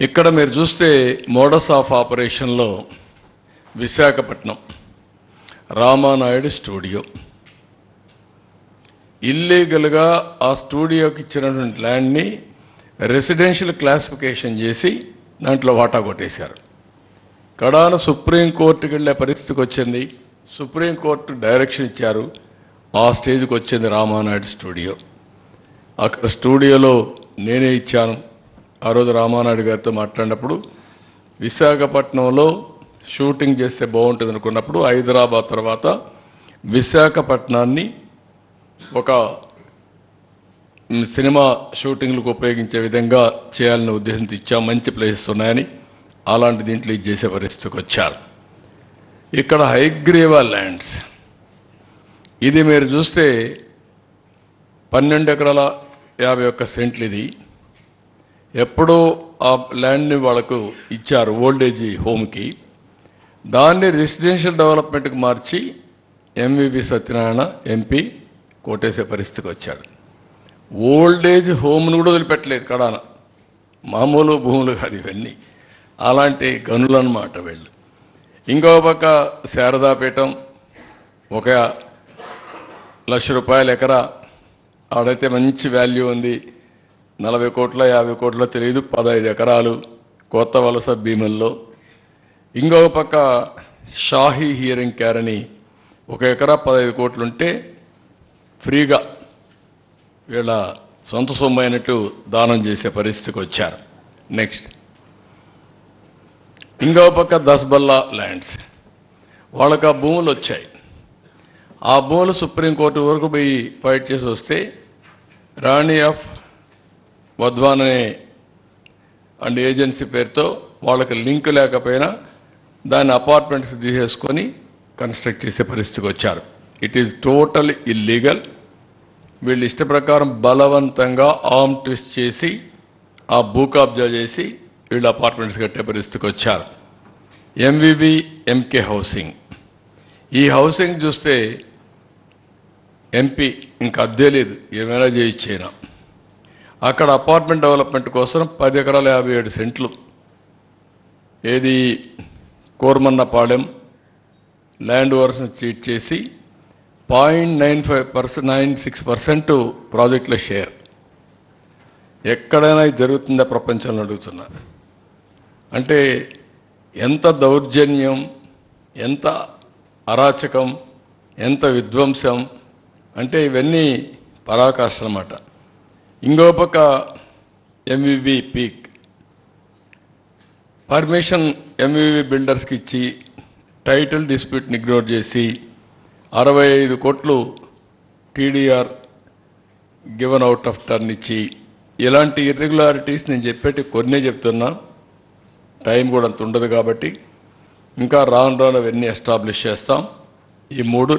ఇక్కడ మీరు చూస్తే మోడస్ ఆఫ్ ఆపరేషన్లో విశాఖపట్నం రామానాయుడు స్టూడియో ఇల్లీగల్గా ఆ స్టూడియోకి ఇచ్చినటువంటి ల్యాండ్ని రెసిడెన్షియల్ క్లాసిఫికేషన్ చేసి దాంట్లో వాటా కొట్టేశారు. కడాన సుప్రీంకోర్టుకి వెళ్ళే పరిస్థితికి వచ్చింది. సుప్రీంకోర్టు డైరెక్షన్ ఇచ్చారు. ఆ స్టేజ్కి వచ్చింది రామానాయుడు స్టూడియో. అక్కడ స్టూడియోలో నేనే ఇచ్చాను. ఆ రోజు రామానాయుడు గారితో మాట్లాడినప్పుడు విశాఖపట్నంలో షూటింగ్ చేస్తే బాగుంటుంది అనుకున్నప్పుడు హైదరాబాద్ తర్వాత విశాఖపట్నాన్ని ఒక సినిమా షూటింగ్లకు ఉపయోగించే విధంగా చేయాలనే ఉద్దేశంతో ఇచ్చాం. మంచి ప్లేసెస్ ఉన్నాయని అలాంటి దీంట్లో ఇది చేసే పరిస్థితికి వచ్చారు. ఇక్కడ హైగ్రీవా ల్యాండ్స్ ఇది మీరు చూస్తే 12 ఎకరాల 51 సెంట్లు. ఇది ఎప్పుడో ఆ ల్యాండ్ని వాళ్ళకు ఇచ్చారు ఓల్డేజ్ హోమ్కి. దాన్ని రెసిడెన్షియల్ డెవలప్మెంట్కి మార్చి ఎంవివి సత్యనారాయణ ఎంపీ కోటేసే పరిస్థితికి వచ్చాడు. ఓల్డేజ్ హోమ్ను కూడా వదిలిపెట్టలేదు కడాన. మామూలు భూములు కాదు ఇవన్నీ, అలాంటి గనులు అన్నమాట వీళ్ళు. ఇంకో పక్క శారదాపీఠం ₹1,00,000 ఎకరా. ఆడైతే మంచి వాల్యూ ఉంది. 40 కోట్ల 50 కోట్ల తెలియదు. 15 ఎకరాలు కొత్త వలస భీముల్లో. ఇంకో పక్క షాహీ హియరింగ్ కేర్ అని 1 ఎకరా 15 కోట్లుంటే ఫ్రీగా వీళ్ళ సొంత సొమ్ము అయినట్టు దానం చేసే పరిస్థితికి వచ్చారు. నెక్స్ట్ ఇంకో పక్క దస్బల్లా ల్యాండ్స్. వాళ్ళకి ఆ భూములు వచ్చాయి. ఆ భూములు సుప్రీంకోర్టు వరకు పోయి ఫైట్ చేసి వస్తే రాణి ఆఫ్ వధ్వాన్ అనే అండ్ ఏజెన్సీ పేరుతో వాళ్ళకి లింక్ లేకపోయినా దాన్ని అపార్ట్మెంట్స్ తీసేసుకొని కన్స్ట్రక్ట్ చేసే పరిస్థితికి వచ్చారు. It is total illegal. వీళ్ళు ఇష్ట ప్రకారం బలవంతంగా ఆర్మ్ ట్విస్ట్ చేసి ఆ భూ కబ్జా చేసి వీళ్ళు అపార్ట్మెంట్స్ కట్టే పరిస్థితికి వచ్చారు. MVV MK housing. ఈ హౌసింగ్ చూస్తే ఎంపీ ఇంకా అద్దే లేదు, ఏమైనా చేయించేనా. అక్కడ అపార్ట్మెంట్ డెవలప్మెంట్ కోసం 10 ఎకరాల 57 సెంట్లు ఏది కోరమన్నపాలెం ల్యాండ్ ఓవర్స్ని చీట్ చేసి 0.96% ప్రాజెక్టుల షేర్. ఎక్కడైనా ఇది జరుగుతుందా ప్రపంచంలో అడుగుతున్నా. అంటే ఎంత దౌర్జన్యం, ఎంత అరాచకం, ఎంత విధ్వంసం అంటే ఇవన్నీ పరాకాష్ట అన్నమాట. ఇంకో పక్క ఎంవివి పీక్ పర్మిషన్ ఎంవివి బిల్డర్స్కి ఇచ్చి టైటిల్ డిస్ప్యూట్ని ఇగ్నోర్ చేసి 65 కోట్లు TDR given out of turn ఇచ్చి ఇలాంటి ఇర్రెగ్యులారిటీస్ నేను చెప్పేటి కొన్నే చెప్తున్నా. టైం కూడా అంత ఉండదు కాబట్టి ఇంకా రాను రాను అవన్నీ ఎస్టాబ్లిష్ చేస్తాం. ఈ 3